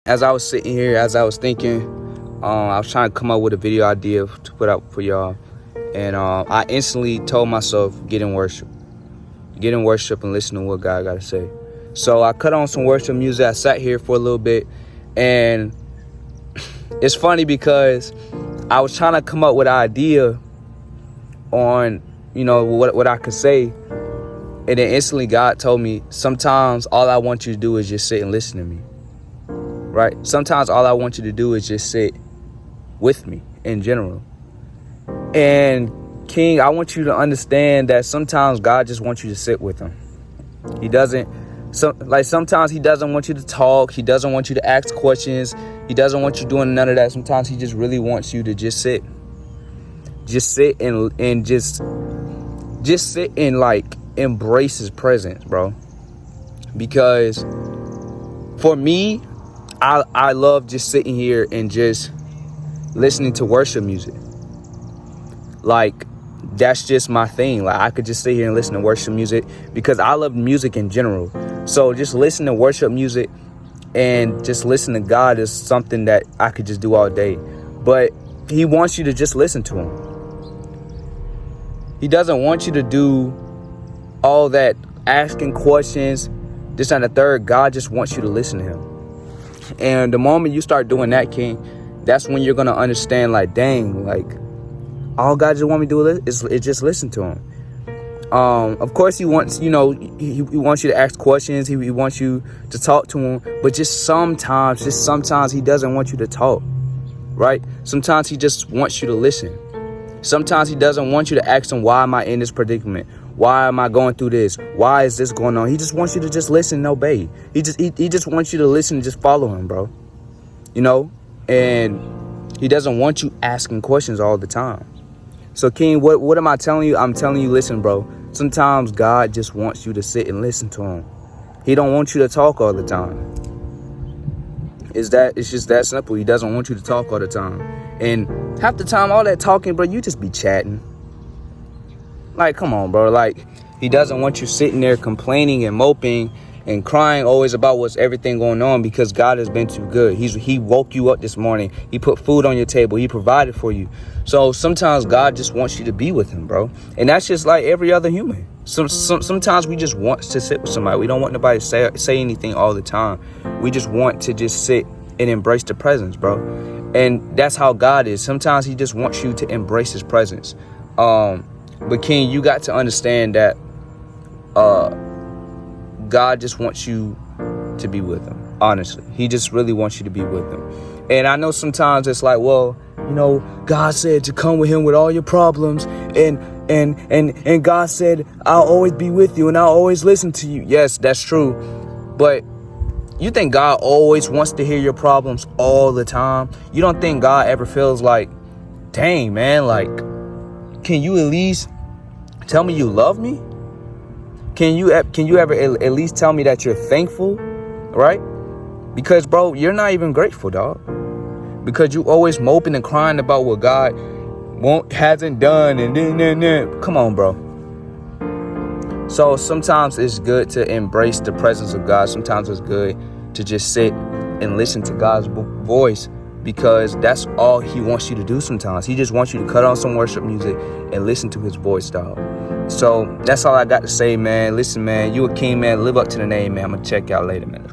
as I was sitting here, as I was thinking, I was trying to come up with a video idea to put out for y'all. And I instantly told myself, get in worship. Get in worship and listen to what God got to say. So I cut on some worship music. I sat here for a little bit. And it's funny because I was trying to come up with an idea on, what I could say. And then instantly God told me, sometimes all I want you to do is just sit and listen to me. Right? Sometimes all I want you to do is just sit with me in general. And King, I want you to understand that sometimes God just wants you to sit with him. He doesn't, sometimes he doesn't want you to talk. He doesn't want you to ask questions. He doesn't want you doing none of that. Sometimes he just really wants you to just sit. Just sit and just sit and embrace his presence, bro. Because for me, I love just sitting here and just listening to worship music. That's just my thing. I could just sit here and listen to worship music because I love music in general. So just listen to worship music and just listen to God is something that I could just do all day. But he wants you to just listen to him. He doesn't want you to do all that asking questions, this and the third. God just wants you to listen to him. And the moment you start doing that, King, that's when you're going to understand, all God just want me to do is just listen to him. Of course, he wants, he wants you to ask questions. He wants you to talk to him. But just sometimes he doesn't want you to talk, right? Sometimes he just wants you to listen. Sometimes he doesn't want you to ask him, why am I in this predicament? Why am I going through this? Why is this going on? He just wants you to just listen and obey. He just wants you to listen and just follow him, bro. And he doesn't want you asking questions all the time. So, King, what am I telling you? I'm telling you, listen, bro. Sometimes God just wants you to sit and listen to him. He don't want you to talk all the time. It's just that simple. He doesn't want you to talk all the time. And half the time, all that talking, bro, you just be chatting. Come on, bro. He doesn't want you sitting there complaining and moping and crying always about what's everything going on because God has been too good. He woke you up this morning. He put food on your table. He provided for you. So sometimes God just wants you to be with him, bro. And that's just like every other human. Sometimes we just want to sit with somebody. We don't want nobody to say anything all the time. We just want to just sit and embrace the presence, bro. And that's how God is. Sometimes he just wants you to embrace his presence. But King, you got to understand that God just wants you to be with him. Honestly, he just really wants you to be with him. And I know sometimes it's God said to come with him with all your problems, and God said I'll always be with you and I'll always listen to you. Yes, that's true. But you think God always wants to hear your problems all the time? You don't think God ever feels like, dang, man, can you at least tell me you love me? Can you ever at least tell me that you're thankful, right? Because, bro, you're not even grateful, dog. Because you always moping and crying about what God hasn't done and then. Come on, bro. So sometimes it's good to embrace the presence of God. Sometimes it's good to just sit and listen to God's voice. Because that's all he wants you to do sometimes. He just wants you to cut on some worship music and listen to his voice, dog. So that's all I got to say, man. Listen, man, you a king, man. Live up to the name, man. I'm going to check y'all later, man.